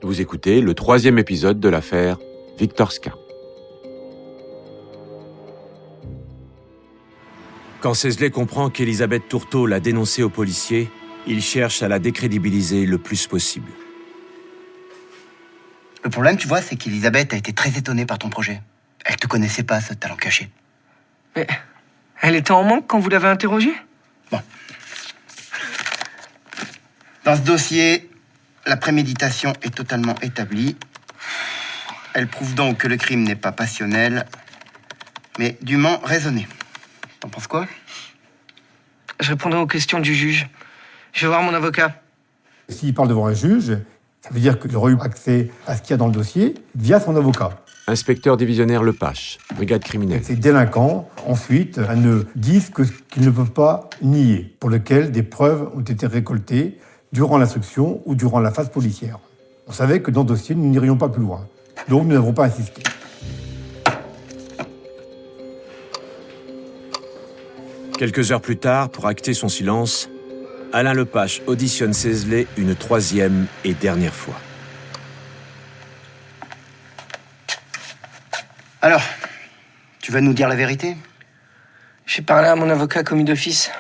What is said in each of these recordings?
Vous écoutez le 3e épisode de l'affaire Viktorska. Quand Szésley comprend qu'Elisabeth Tourteau l'a dénoncée aux policiers, il cherche à la décrédibiliser le plus possible. Le problème, tu vois, c'est qu'Elisabeth a été très étonnée par ton projet. Elle te connaissait pas, ce talent caché. Mais elle était en manque quand vous l'avez interrogée ? Bon. Dans ce dossier, la préméditation est totalement établie. Elle prouve donc que le crime n'est pas passionnel, mais dûment raisonné. T'en penses quoi ? Je répondrai aux questions du juge. Je vais voir mon avocat. S'il parle devant un juge, ça veut dire qu'il aurait eu accès à ce qu'il y a dans le dossier via son avocat. Inspecteur divisionnaire Lepache, brigade criminelle. Ces délinquants, ensuite, ne disent que ce qu'ils ne peuvent pas nier, pour lequel des preuves ont été récoltées durant l'instruction ou durant la phase policière. On savait que dans le dossier, nous n'irions pas plus loin. Donc, nous n'avons pas insisté. Quelques heures plus tard, pour acter son silence, Alain Lepache auditionne Szésley une 3e et dernière fois. Alors, tu vas nous dire la vérité ? J'ai parlé à mon avocat commis d'office.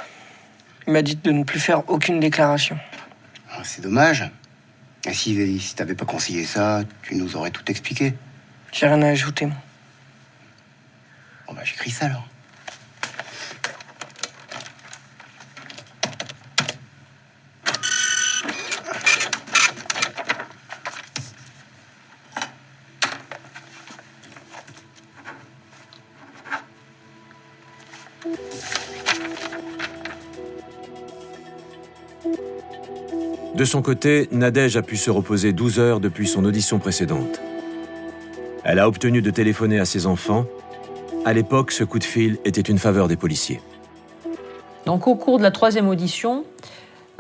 Il m'a dit de ne plus faire aucune déclaration. C'est dommage. Et si t'avais pas conseillé ça, tu nous aurais tout expliqué. J'ai rien à ajouter, moi. Bon bah j'écris ça alors. De son côté, Nadège a pu se reposer 12 heures depuis son audition précédente. Elle a obtenu de téléphoner à ses enfants. À l'époque, ce coup de fil était une faveur des policiers. Donc au cours de la 3e audition,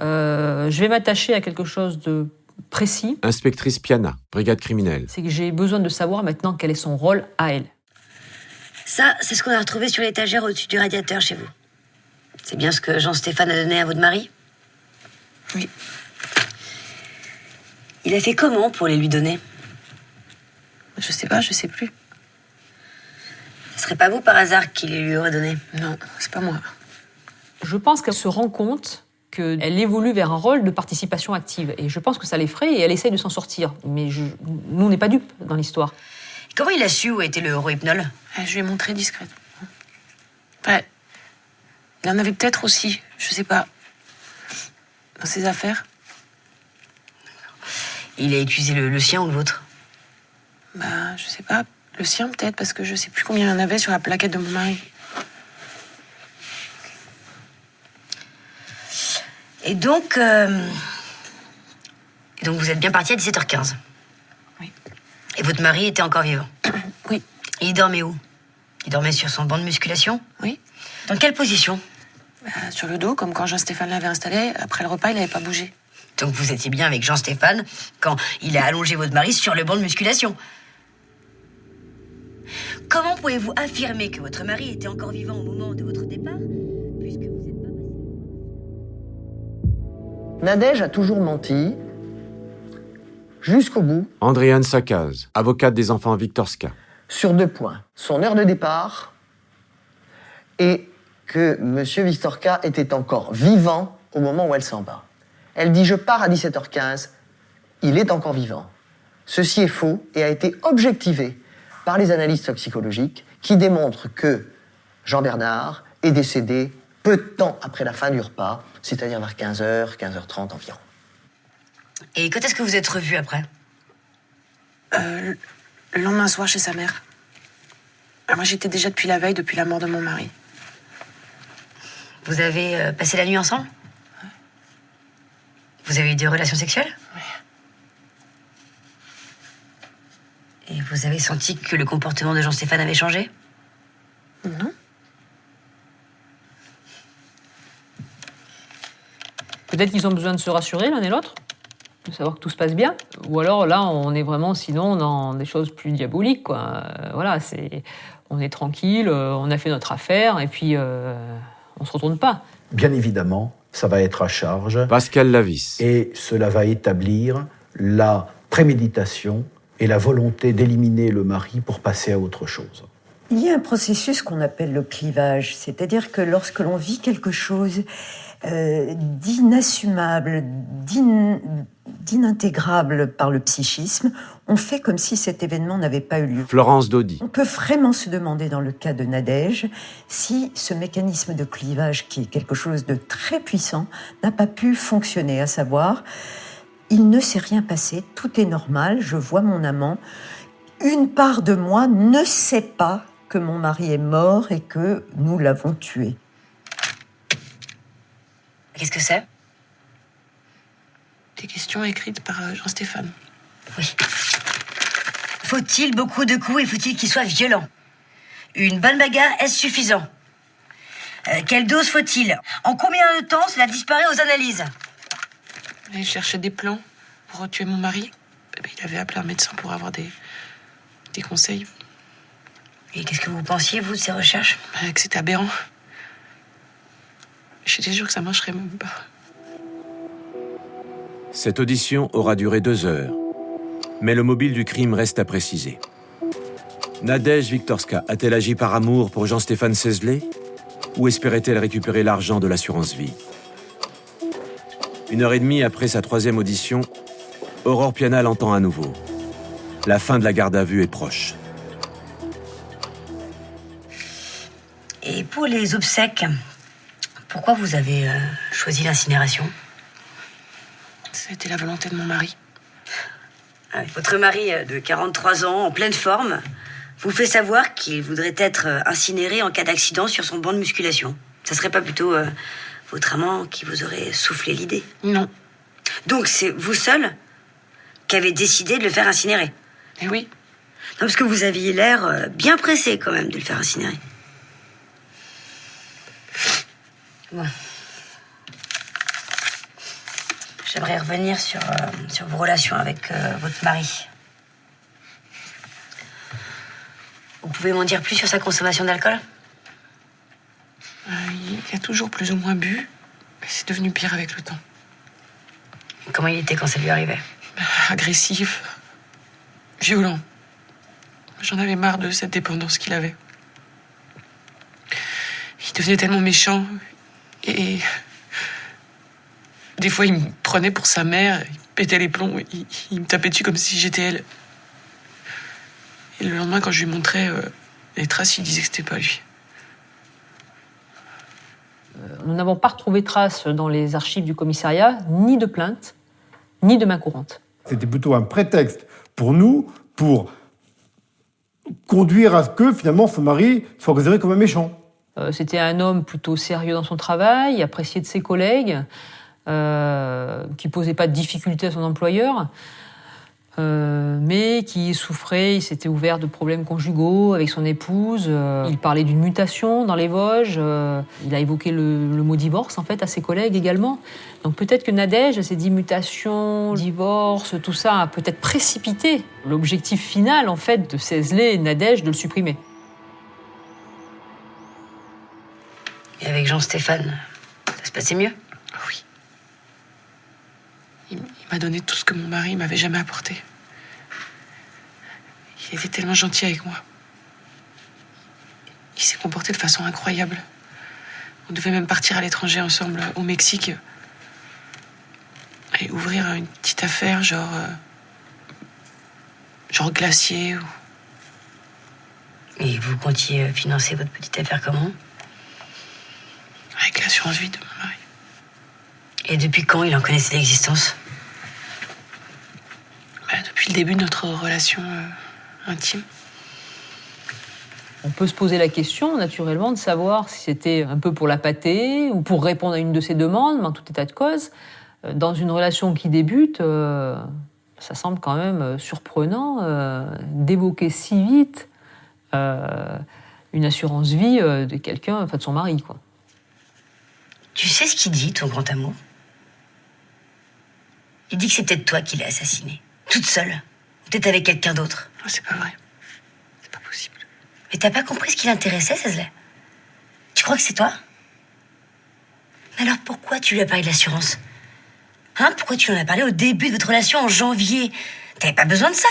je vais m'attacher à quelque chose de précis. Inspectrice Piana, brigade criminelle. C'est que j'ai besoin de savoir maintenant quel est son rôle à elle. Ça, c'est ce qu'on a retrouvé sur l'étagère au-dessus du radiateur chez vous. C'est bien ce que Jean-Stéphane a donné à votre mari ? Oui. Il a fait comment pour les lui donner ? Je sais pas, je sais plus. Ce serait pas vous par hasard qui les lui aurait donné ? Non, c'est pas moi. Je pense qu'elle se rend compte qu'elle évolue vers un rôle de participation active. Et je pense que ça l'effraie et elle essaye de s'en sortir. Mais nous, on n'est pas dupes dans l'histoire. Comment il a su où était le eurohypnol ? Je lui ai montré discrète. Ouais. Il en avait peut-être aussi, je sais pas. Dans ses affaires. Il a utilisé le sien ou le vôtre ? Bah, je sais pas. Le sien peut-être, parce que je sais plus combien il y en avait sur la plaquette de mon mari. Et donc vous êtes bien parti à 17h15 ? Oui. Et votre mari était encore vivant ? Oui. Et il dormait où ? Il dormait sur son banc de musculation ? Oui. Dans quelle position ? Sur le dos, comme quand Jean-Stéphane l'avait installé. Après le repas, il n'avait pas bougé. Donc vous étiez bien avec Jean-Stéphane quand il a allongé votre mari sur le banc de musculation. Comment pouvez-vous affirmer que votre mari était encore vivant au moment de votre départ, puisque vous n'êtes pas passé... Nadège a toujours menti, jusqu'au bout, Andréane Sakaz, avocate des enfants Viktorska. sur 2 points. Son heure de départ et que M. Viktorka était encore vivant au moment où elle s'en va. Elle dit « Je pars à 17h15, il est encore vivant ». Ceci est faux et a été objectivé par les analyses toxicologiques qui démontrent que Jean Bernard est décédé peu de temps après la fin du repas, c'est-à-dire vers 15h, 15h30 environ. Et quand est-ce que vous êtes revus après ? Le lendemain soir, chez sa mère. Moi, j'étais déjà depuis la veille, depuis la mort de mon mari. Vous avez passé la nuit ensemble ? Ouais. Vous avez eu des relations sexuelles ? Oui. Et vous avez senti que le comportement de Jean-Stéphane avait changé ? Non. Peut-être qu'ils ont besoin de se rassurer l'un et l'autre, de savoir que tout se passe bien. Ou alors là, on est vraiment sinon dans des choses plus diaboliques, quoi. Voilà, on est tranquille, on a fait notre affaire et puis on se retourne pas. Bien évidemment, ça va être à charge. Pascal Lavis. Et cela va établir la préméditation et la volonté d'éliminer le mari pour passer à autre chose. Il y a un processus qu'on appelle le clivage, c'est-à-dire que lorsque l'on vit quelque chose d'inassumable, d'inintégrable par le psychisme, on fait comme si cet événement n'avait pas eu lieu. Florence Daudy. On peut vraiment se demander, dans le cas de Nadège, si ce mécanisme de clivage, qui est quelque chose de très puissant, n'a pas pu fonctionner, à savoir, il ne s'est rien passé, tout est normal, je vois mon amant, une part de moi ne sait pas que mon mari est mort et que nous l'avons tué. Qu'est-ce que c'est? Des questions écrites par Jean-Stéphane. Oui. Faut-il beaucoup de coups et faut-il qu'ils soient violents? Une bonne bagarre, est-ce suffisant? Quelle dose faut-il? En combien de temps cela disparaît aux analyses? Il cherchait des plans pour tuer mon mari. Il avait appelé un médecin pour avoir des conseils. Et qu'est-ce que vous pensiez, vous, de ces recherches? Que c'était aberrant. J'étais sûre que ça marcherait même pas. Cette audition aura duré 2 heures. Mais le mobile du crime reste à préciser. Nadège Wiktorska a-t-elle agi par amour pour Jean-Stéphane Sesley ou espérait-elle récupérer l'argent de l'assurance vie? 1h30 après sa 3e audition, Aurore Piana l'entend à nouveau. La fin de la garde à vue est proche. Et pour les obsèques, pourquoi vous avez choisi l'incinération? C'était la volonté de mon mari. Votre mari de 43 ans, en pleine forme, vous fait savoir qu'il voudrait être incinéré en cas d'accident sur son banc de musculation. Ça serait pas plutôt votre amant qui vous aurait soufflé l'idée? Non. Donc c'est vous seul qui avez décidé de le faire incinérer? Eh oui. Non, parce que vous aviez l'air bien pressé quand même de le faire incinérer. Bon. J'aimerais revenir sur vos relations avec votre mari. Vous pouvez m'en dire plus sur sa consommation d'alcool? Il a toujours plus ou moins bu. C'est devenu pire avec le temps. Et comment il était quand ça lui arrivait? Agressif. Violent. J'en avais marre de cette dépendance qu'il avait. Il devenait tellement méchant. Et des fois, il me prenait pour sa mère, il pétait les plombs, il me tapait dessus comme si j'étais elle. Et le lendemain, quand je lui montrais les traces, il disait que c'était pas lui. Nous n'avons pas retrouvé trace dans les archives du commissariat, ni de plainte, ni de main courante. C'était plutôt un prétexte pour nous, pour conduire à ce que, finalement, son mari soit considéré comme un méchant. C'était un homme plutôt sérieux dans son travail, apprécié de ses collègues, qui posait pas de difficultés à son employeur, mais qui souffrait, il s'était ouvert de problèmes conjugaux avec son épouse. Il parlait d'une mutation dans les Vosges. Il a évoqué le mot divorce, en fait, à ses collègues également. Donc peut-être que Nadège, s'est dit mutation, divorce, tout ça a peut-être précipité l'objectif final, en fait, de Sesley et Nadège de le supprimer. Et avec Jean-Stéphane, ça se passait mieux? Oui. Il m'a donné tout ce que mon mari m'avait jamais apporté. Il était tellement gentil avec moi. Il s'est comporté de façon incroyable. On devait même partir à l'étranger ensemble, au Mexique. Et ouvrir une petite affaire, genre glacier. Et vous comptiez financer votre petite affaire comment? Avec l'assurance vie de mon mari. Et depuis quand il en connaissait l'existence? Depuis le début de notre relation intime. On peut se poser la question, naturellement, de savoir si c'était un peu pour la pâter ou pour répondre à une de ses demandes, mais en tout état de cause, dans une relation qui débute, ça semble quand même surprenant d'évoquer si vite une assurance vie de quelqu'un, enfin de son mari, quoi. Tu sais ce qu'il dit, ton grand amour? Il dit que c'est peut-être toi qui l'as assassiné. Toute seule. Peut-être avec quelqu'un d'autre. Non, c'est pas vrai. C'est pas possible. Mais t'as pas compris ce qui l'intéressait, Sesley? Tu crois que c'est toi? Mais alors pourquoi tu lui as parlé de l'assurance? Hein? Pourquoi tu lui en as parlé au début de votre relation, en janvier? T'avais pas besoin de ça.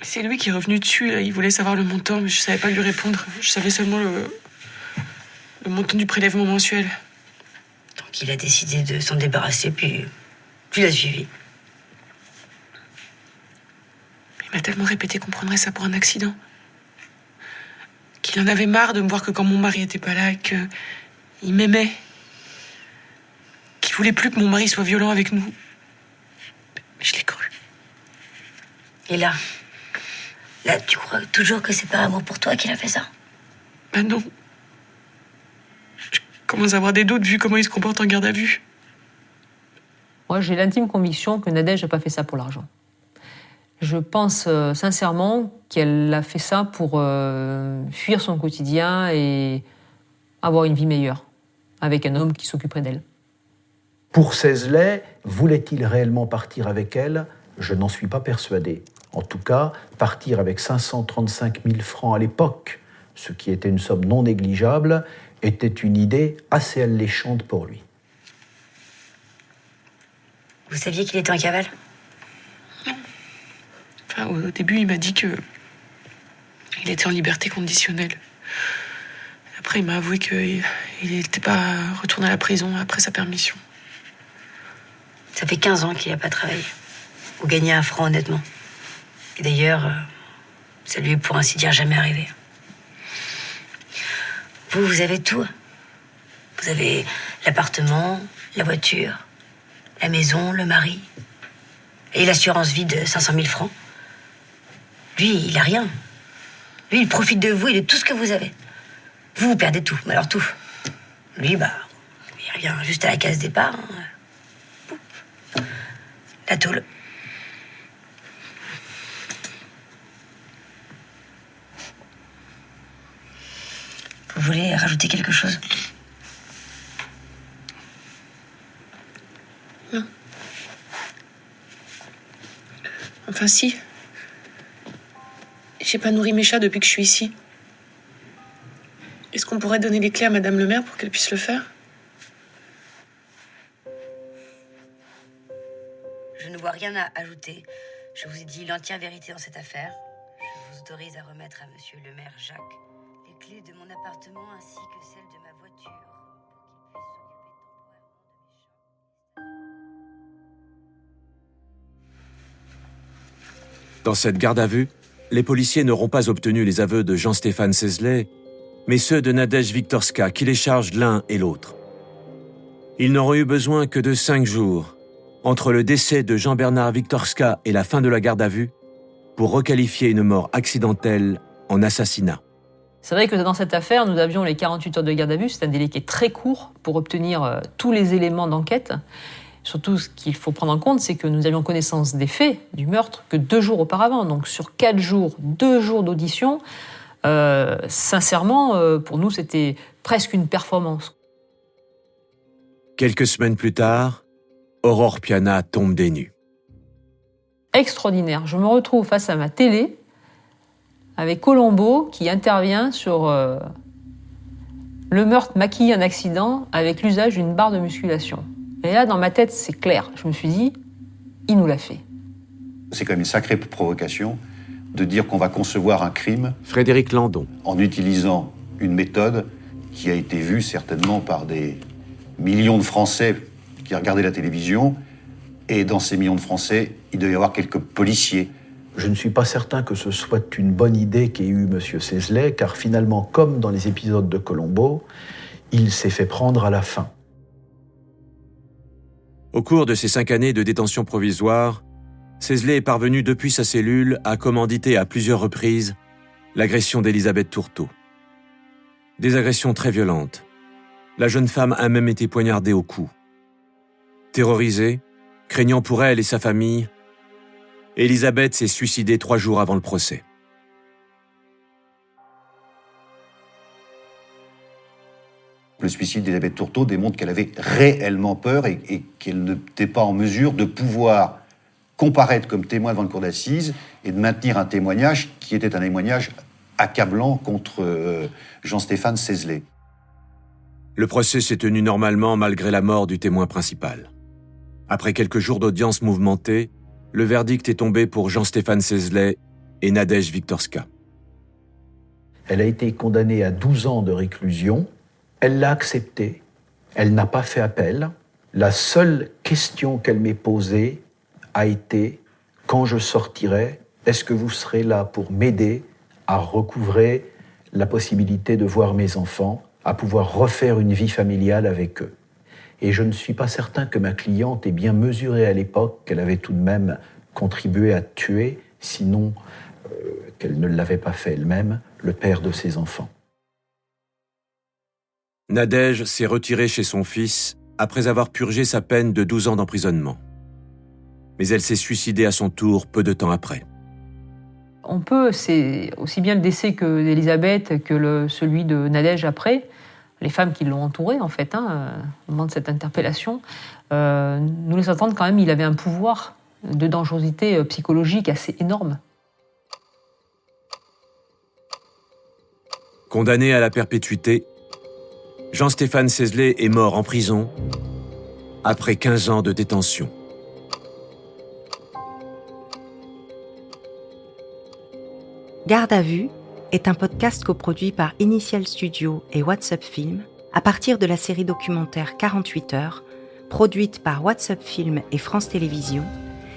C'est lui qui est revenu dessus, là. Il voulait savoir le montant, mais je savais pas lui répondre. Je savais seulement le montant du prélèvement mensuel. Donc il a décidé de s'en débarrasser, puis tu l'as suivi. Il m'a tellement répété qu'on prendrait ça pour un accident. Qu'il en avait marre de me voir que quand mon mari était pas là, et qu'il m'aimait. Qu'il voulait plus que mon mari soit violent avec nous. Mais je l'ai cru. Et là, tu crois toujours que c'est par amour pour toi qu'il a fait ça? Ben non. Je commence à avoir des doutes vu comment il se comporte en garde à vue. Moi, j'ai l'intime conviction que Nadège n'a pas fait ça pour l'argent. Je pense sincèrement qu'elle a fait ça pour fuir son quotidien et avoir une vie meilleure, avec un homme qui s'occuperait d'elle. Pour Cézelet, voulait-il réellement partir avec elle? Je n'en suis pas persuadé. En tout cas, partir avec 535 000 francs à l'époque, ce qui était une somme non négligeable, était une idée assez alléchante pour lui. Vous saviez qu'il était en cavale? Enfin, au début, il m'a dit que il était en liberté conditionnelle. Après, il m'a avoué qu'il n'était pas retourné à la prison après sa permission. Ça fait 15 ans qu'il n'a pas travaillé. Ou gagné un franc, honnêtement. Et d'ailleurs, ça lui est pour ainsi dire jamais arrivé. Vous avez tout. Vous avez l'appartement, la voiture, la maison, le mari. Et l'assurance vie de 500 000 francs. Lui, il a rien. Lui, il profite de vous et de tout ce que vous avez. Vous perdez tout, mais alors tout. Lui, il revient juste à la case départ. La tôle. Vous voulez rajouter quelque chose? Non. Enfin, si. J'ai pas nourri mes chats depuis que je suis ici. Est-ce qu'on pourrait donner les clés à Madame le maire pour qu'elle puisse le faire? Je ne vois rien à ajouter. Je vous ai dit l'entière vérité dans cette affaire. Je vous autorise à remettre à Monsieur le maire Jacques les clés de mon appartement ainsi que celles de ma voiture. Dans cette garde à vue, les policiers n'auront pas obtenu les aveux de Jean-Stéphane Cézelet, mais ceux de Nadège Wiktorska qui les chargent l'un et l'autre. Ils n'auront eu besoin que de 5 jours, entre le décès de Jean-Bernard Wiktorska et la fin de la garde à vue, pour requalifier une mort accidentelle en assassinat. C'est vrai que dans cette affaire, nous avions les 48 heures de garde à vue. C'est un délai qui est très court pour obtenir tous les éléments d'enquête. Surtout, ce qu'il faut prendre en compte, c'est que nous avions connaissance des faits du meurtre que 2 jours auparavant. Donc sur 4 jours, 2 jours d'audition, sincèrement, pour nous, c'était presque une performance. Quelques semaines plus tard, Aurore Piana tombe des nues. Extraordinaire. Je me retrouve face à ma télé avec Colombo qui intervient sur le meurtre maquillé en accident avec l'usage d'une barre de musculation. Et là, dans ma tête, c'est clair. Je me suis dit, il nous l'a fait. C'est quand même une sacrée provocation de dire qu'on va concevoir un crime Frédéric Landon. en utilisant une méthode qui a été vue certainement par des millions de Français qui regardaient la télévision. Et dans ces millions de Français, il devait y avoir quelques policiers. Je ne suis pas certain que ce soit une bonne idée qu'ait eue M. Cézelet, car finalement, comme dans les épisodes de Colombo, il s'est fait prendre à la fin. Au cours de ces 5 années de détention provisoire, Cézelet est parvenu depuis sa cellule à commanditer à plusieurs reprises l'agression d'Elisabeth Tourteau. Des agressions très violentes. La jeune femme a même été poignardée au cou. Terrorisée, craignant pour elle et sa famille, Elisabeth s'est suicidée 3 jours avant le procès. Le suicide d'Elisabeth Tourteau démontre qu'elle avait réellement peur et qu'elle n'était pas en mesure de pouvoir comparaître comme témoin devant une cour d'assises et de maintenir un témoignage qui était un témoignage accablant contre Jean-Stéphane Cézelet. Le procès s'est tenu normalement malgré la mort du témoin principal. Après quelques jours d'audience mouvementée, le verdict est tombé pour Jean-Stéphane Sesley et Nadège Viktorska. Elle a été condamnée à 12 ans de réclusion. Elle l'a accepté. Elle n'a pas fait appel. La seule question qu'elle m'ait posée a été « Quand je sortirai, est-ce que vous serez là pour m'aider à recouvrer la possibilité de voir mes enfants, à pouvoir refaire une vie familiale avec eux ?» Et je ne suis pas certain que ma cliente ait bien mesuré à l'époque qu'elle avait tout de même contribué à tuer, sinon qu'elle ne l'avait pas fait elle-même, le père de ses enfants. Nadège s'est retirée chez son fils après avoir purgé sa peine de 12 ans d'emprisonnement. Mais elle s'est suicidée à son tour peu de temps après. On peut, c'est aussi bien le décès d'Elisabeth que celui de Nadège après, les femmes qui l'ont entouré en fait, au moment de cette interpellation, nous laissent entendre quand même qu'il avait un pouvoir de dangerosité psychologique assez énorme. Condamné à la perpétuité, Jean-Stéphane Sesley est mort en prison après 15 ans de détention. Garde à vue est un podcast coproduit par Initial Studio et WhatsApp Film à partir de la série documentaire 48 heures, produite par WhatsApp Film et France Télévisions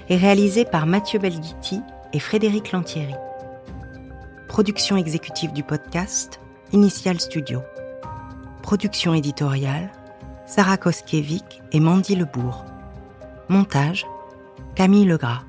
et réalisée par Mathieu Belghiti et Frédéric Lantieri. Production exécutive du podcast, Initial Studio. Production éditoriale, Sarah Koskiewicz et Mandy Lebourg. Montage, Camille Legras.